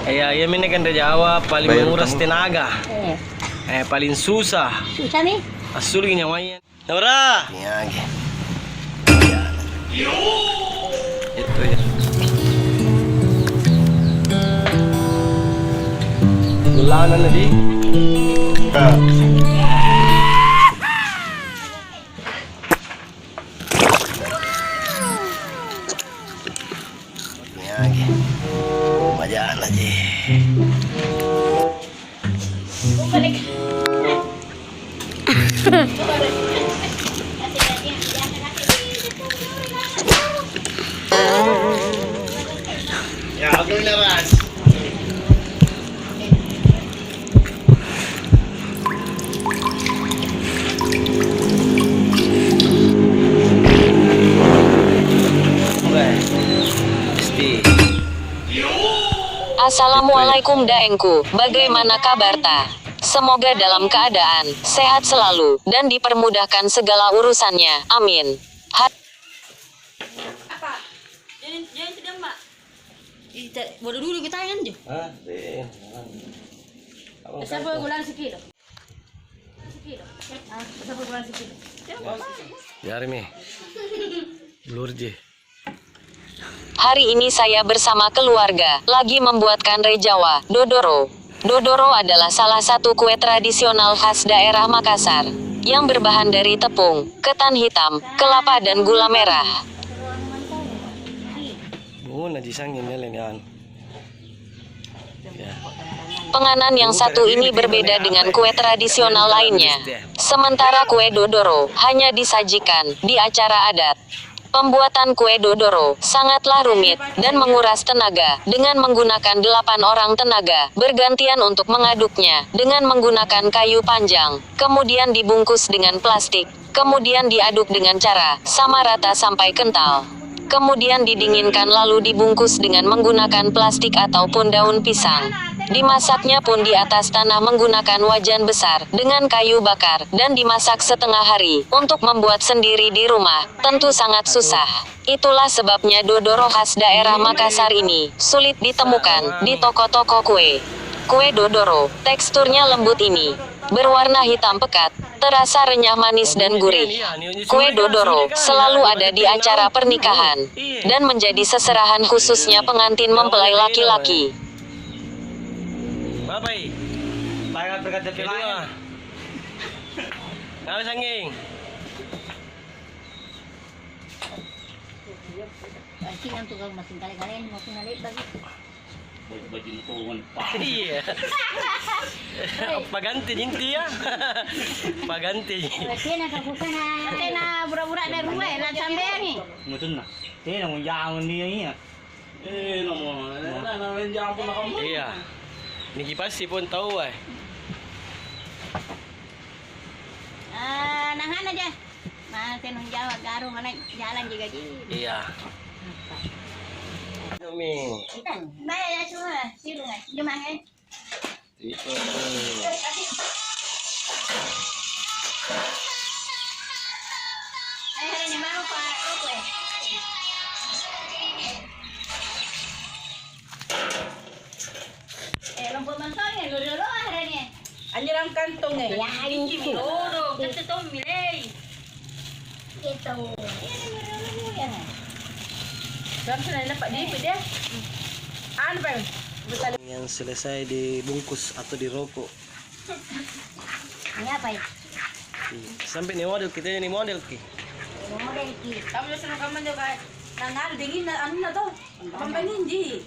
Iya, ini kan Jawa paling menguras tenaga. Paling susah. Susah nih. Asul nyawanya. Nora. Itu ya. Gulanan tadi. Bajaan aja. Ya, aku lepas. Assalamualaikum daengku, bagaimana kabar ta? Semoga dalam keadaan sehat selalu dan dipermudahkan segala urusannya. Amin. Apa? Jangan tidak mbak. Baru dulu kita kan jo. Siapa gulang sekilo? Sekilo. Siapa gulang sekilo? Biar mi. Blur je. Hari ini saya bersama keluarga lagi membuatkan kue Jawa, Dodoro. Dodoro adalah salah satu kue tradisional khas daerah Makassar yang berbahan dari tepung, ketan hitam, kelapa dan gula merah. Najisangin yan. Penganan yang satu ini berbeda dengan kue tradisional lainnya. Sementara kue Dodoro hanya disajikan di acara adat. Pembuatan kue Dodoro sangatlah rumit dan menguras tenaga dengan menggunakan 8 orang tenaga bergantian untuk mengaduknya dengan menggunakan kayu panjang, kemudian dibungkus dengan plastik, kemudian diaduk dengan cara sama rata sampai kental. Kemudian didinginkan lalu dibungkus dengan menggunakan plastik ataupun daun pisang. Dimasaknya pun di atas tanah menggunakan wajan besar dengan kayu bakar dan dimasak setengah hari. Untuk membuat sendiri di rumah tentu sangat susah. Itulah sebabnya Dodoro khas daerah Makassar ini sulit ditemukan di toko-toko kue. Kue Dodoro teksturnya lembut ini berwarna hitam pekat, terasa renyah manis dan gurih. Kue Dodoro selalu ada di acara pernikahan dan menjadi seserahan khususnya pengantin mempelai laki-laki. Bapak, tangan berkat dari mana? Ngawas angin. Asinan tuh kalau masih kali-kali mau naik lagi. Baju turun. Iya. Paganti inti ya. Paganti. Kena kapusan na. Kena burak-burak dari rumah nak sampai ni. Mungkin nak. Kena mau jangan dia ni. Iya. Niki pasti pun tahu Nahan aja. Masih nung Jawa garung anak jalan juga ji. Iya. Mi. Baik ya semua. Siru ngai. Jom ngai. Itu. Ni mau pak oke. Lompat mentolnya dulu hari ni. Anjirang kantong eh. Ya, itu. Dulu, kata tu milih. Itu. Sampai nak dapat dia, dia. Ano ba? Yang selesai dibungkus atau dirokok. Ini apa ya? Sampai nih model kita ini model ki. Model ki. Kamu sudah kamu juga. Nangal dingin na ano na to. Pampanin di.